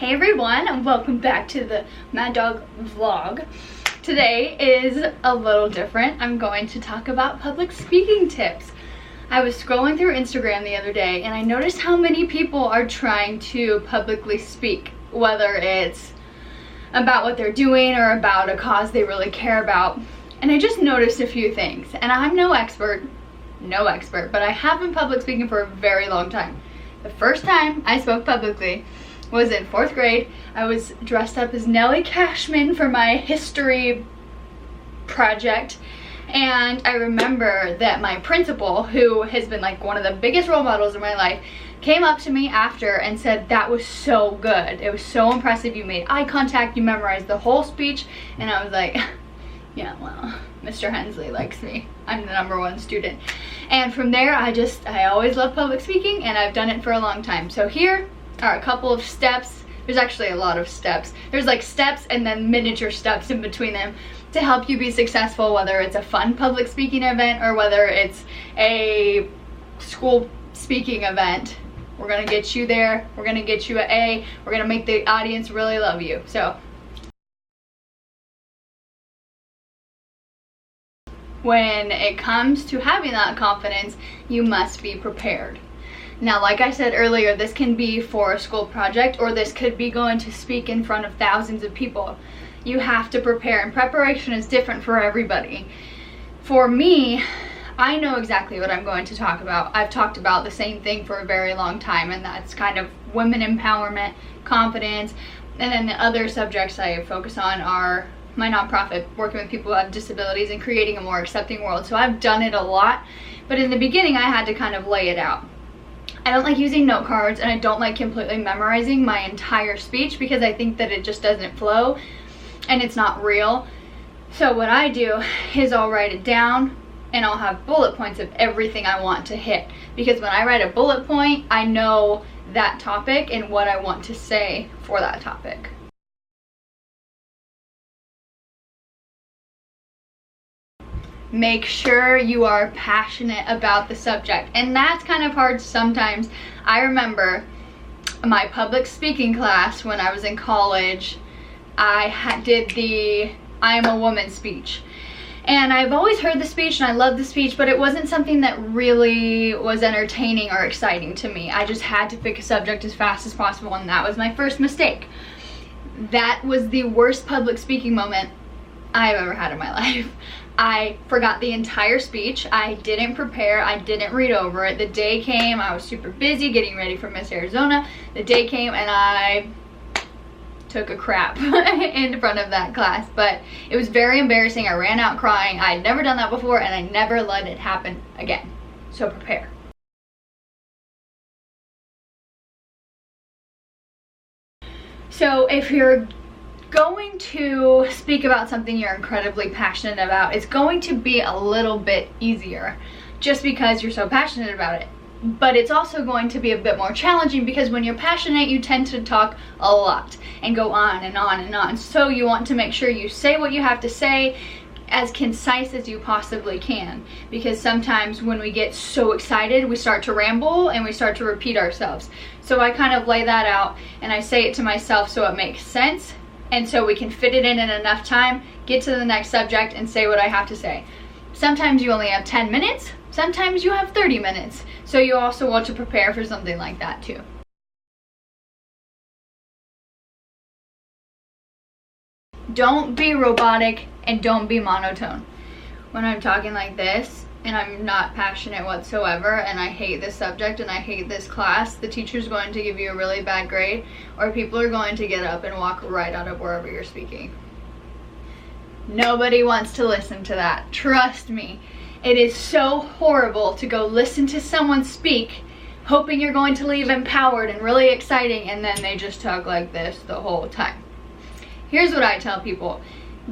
Hey everyone, and welcome back to the Mad Dog vlog. Today is a little different. I'm going to talk about public speaking tips. I was scrolling through Instagram the other day and I noticed how many people are trying to publicly speak, whether it's about what they're doing or about a cause they really care about. And I just noticed a few things, and I'm no expert, but I have been public speaking for a very long time. The first time I spoke publicly was in 4th grade. I was dressed up as Nellie Cashman for my history project, and I remember that my principal, who has been like one of the biggest role models in my life, came up to me after and said, "That was so good. It was so impressive. You made eye contact, you memorized the whole speech." And I was like, yeah, well, Mr. Hensley likes me. I'm the #1 student. And from there, I always loved public speaking, and I've done it for a long time. So here are a couple of steps. There's actually a lot of steps. There's like steps and then miniature steps in between them to help you be successful, whether it's a fun public speaking event or whether it's a school speaking event. We're gonna get you there. We're gonna get you an A. We're gonna make the audience really love you. So when it comes to having that confidence, you must be prepared. Now, like I said earlier, this can be for a school project, or this could be going to speak in front of thousands of people. You have to prepare, and preparation is different for everybody. For me, I know exactly what I'm going to talk about. I've talked about the same thing for a very long time, and that's kind of women empowerment, confidence, and then the other subjects I focus on are my nonprofit, working with people who have disabilities and creating a more accepting world. So I've done it a lot, but in the beginning I had to kind of lay it out. I don't like using note cards, and I don't like completely memorizing my entire speech because I think that it just doesn't flow and it's not real. So what I do is I'll write it down and I'll have bullet points of everything I want to hit, because when I write a bullet point, I know that topic and what I want to say for that topic. Make sure you are passionate about the subject, and that's kind of hard sometimes. I remember my public speaking class when I was in college. I did the I am a woman speech, and I've always heard the speech and I loved the speech, but it wasn't something that really was entertaining or exciting to me. I just had to pick a subject as fast as possible, and that was my first mistake. That was the worst public speaking moment I've ever had in my life. I forgot the entire speech. I didn't prepare. I didn't read over it. The day came, I was super busy getting ready for Miss Arizona. The day came and I took a crap in front of that class, but it was very embarrassing. I ran out crying. I'd never done that before, and I never let it happen again. So prepare. So if you're going to speak about something you're incredibly passionate about, it's going to be a little bit easier just because you're so passionate about it. But it's also going to be a bit more challenging because when you're passionate, you tend to talk a lot and go on and on and on. So you want to make sure you say what you have to say as concise as you possibly can, because sometimes when we get so excited, we start to ramble and we start to repeat ourselves. So I kind of lay that out and I say it to myself so it makes sense, and so we can fit it in enough time, get to the next subject, and say what I have to say. Sometimes you only have 10 minutes, sometimes you have 30 minutes. So you also want to prepare for something like that too. Don't be robotic and don't be monotone. When I'm talking like this and I'm not passionate whatsoever and I hate this subject and I hate this class, the teacher's going to give you a really bad grade, or people are going to get up and walk right out of wherever you're speaking. Nobody wants to listen to that. Trust me. It is so horrible to go listen to someone speak hoping you're going to leave empowered and really exciting, and then they just talk like this the whole time. Here's what I tell people.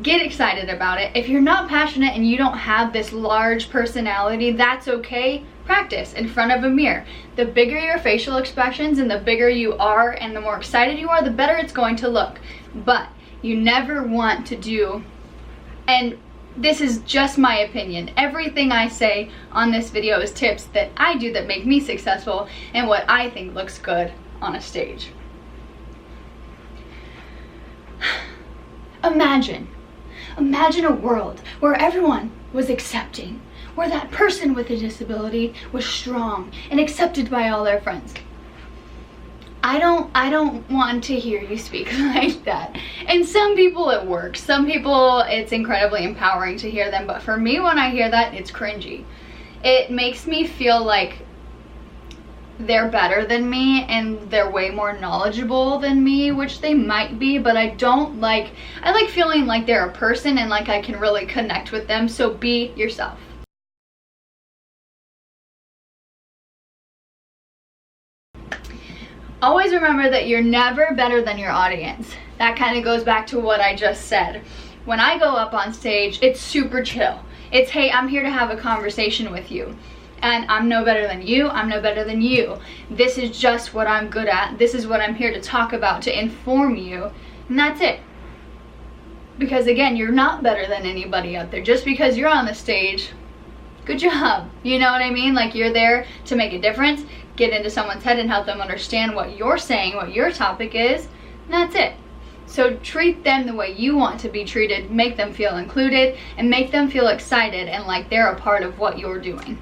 Get excited about it. If you're not passionate and you don't have this large personality, that's okay. Practice in front of a mirror. The bigger your facial expressions and the bigger you are and the more excited you are, the better it's going to look. But you never want to do, and this is just my opinion, everything I say on this video is tips that I do that make me successful and what I think looks good on a stage. Imagine a world where everyone was accepting, where that person with a disability was strong and accepted by all their friends. I don't want to hear you speak like that. And some people it works. Some people it's incredibly empowering to hear them, but for me, when I hear that, it's cringy. It makes me feel like they're better than me and they're way more knowledgeable than me, which they might be, but I like feeling like they're a person and like I can really connect with them. So be yourself. Always remember that you're never better than your audience. That kind of goes back to what I just said. When I go up on stage, it's super chill. It's, hey, I'm here to have a conversation with you. And I'm no better than you, I'm no better than you. This is just what I'm good at. This is what I'm here to talk about, to inform you. And that's it. Because again, you're not better than anybody out there. Just because you're on the stage, good job. You know what I mean? Like, you're there to make a difference, get into someone's head and help them understand what you're saying, what your topic is, and that's it. So treat them the way you want to be treated, make them feel included, and make them feel excited and like they're a part of what you're doing.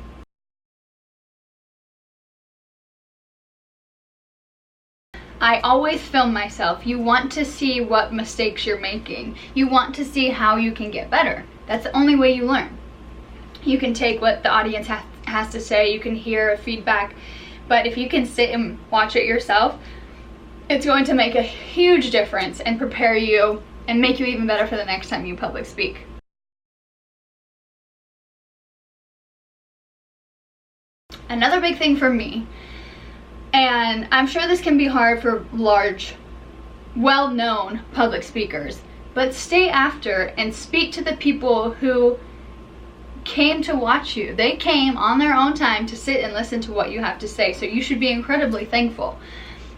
I always film myself. You want to see what mistakes you're making. You want to see how you can get better. That's the only way you learn. You can take what the audience has to say, you can hear feedback, but if you can sit and watch it yourself, it's going to make a huge difference and prepare you and make you even better for the next time you public speak. Another big thing for me, and I'm sure this can be hard for large, well-known public speakers, but stay after and speak to the people who came to watch you. They came on their own time to sit and listen to what you have to say, so you should be incredibly thankful.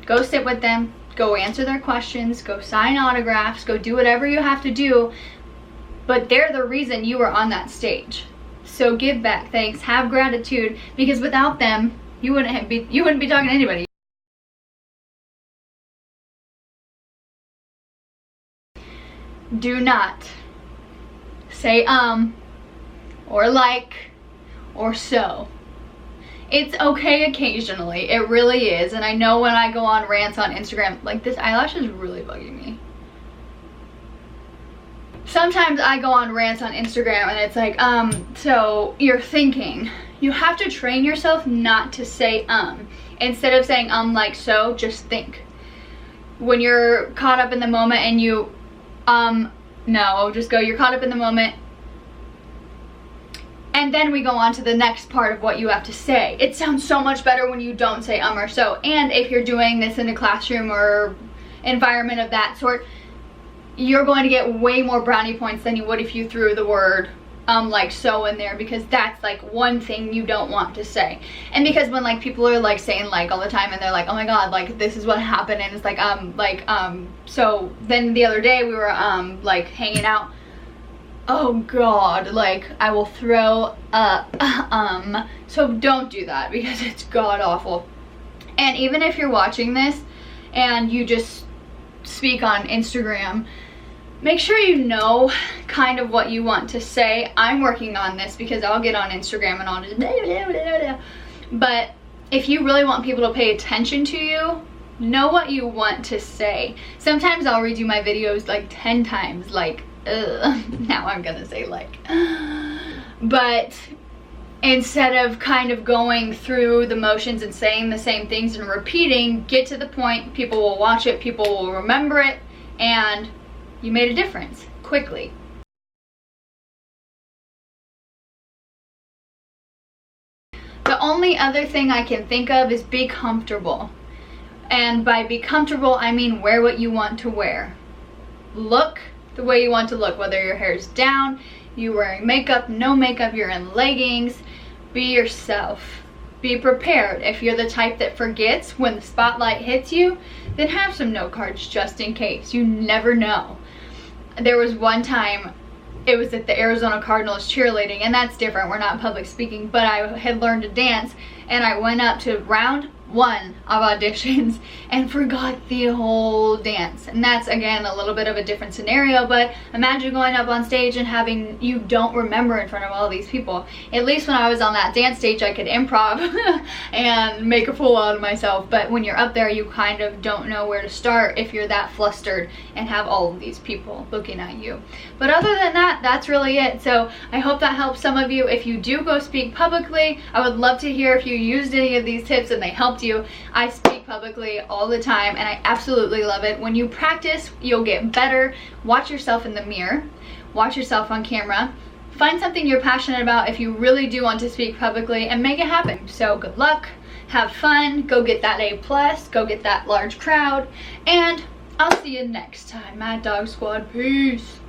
Go sit with them, go answer their questions, go sign autographs, go do whatever you have to do, but they're the reason you were on that stage. So give back, thanks, have gratitude, because without them, you wouldn't be talking to anybody. Do not say or like or so. It's okay occasionally, it really is. And I know when I go on rants on Instagram, like, this eyelash is really bugging me. Sometimes I go on rants on Instagram and it's like, so you're thinking. You have to train yourself not to say Instead of saying like so, just think. When you're caught up in the moment and you no, just go, you're caught up in the moment. And then we go on to the next part of what you have to say. It sounds so much better when you don't say or so. And if you're doing this in a classroom or environment of that sort, you're going to get way more brownie points than you would if you threw the word like so in there, because that's like one thing you don't want to say. And because when like people are like saying like all the time and they're like, oh my god, like this is what happened, and it's like so then the other day we were like hanging out, oh god, like I will throw up so don't do that, because it's god awful. And even if you're watching this and you just speak on Instagram, make sure you know kind of what you want to say. I'm working on this because I'll get on Instagram and I'll just blah, blah, blah, blah. But if you really want people to pay attention to you, know what you want to say. Sometimes I'll redo my videos like 10 times, like now I'm gonna say like, but instead of kind of going through the motions and saying the same things and repeating, get to the point, people will watch it, people will remember it, and you made a difference quickly. The only other thing I can think of is be comfortable. And by be comfortable, I mean wear what you want to wear. Look the way you want to look, whether your hair's down, you're wearing makeup, no makeup, you're in leggings. Be yourself. Be prepared. If you're the type that forgets when the spotlight hits you, then have some note cards just in case. You never know. There was one time, it was at the Arizona Cardinals cheerleading, and that's different, we're not public speaking, but I had learned to dance, and I went up to round one of auditions and forgot the whole dance. And that's, again, a little bit of a different scenario, but imagine going up on stage and having you don't remember in front of all these people. At least when I was on that dance stage, I could improv and make a fool out of myself, but when you're up there, you kind of don't know where to start if you're that flustered and have all of these people looking at you. But other than that, that's really it. So I hope that helps some of you. If you do go speak publicly, I would love to hear if you used any of these tips and they helped you. I speak publicly all the time and I absolutely love it. When you practice, you'll get better. Watch yourself in the mirror, watch yourself on camera, find something you're passionate about if you really do want to speak publicly, and make it happen. So good luck, have fun, go get that A+, go get that large crowd, and I'll see you next time. Mad Dog Squad, peace.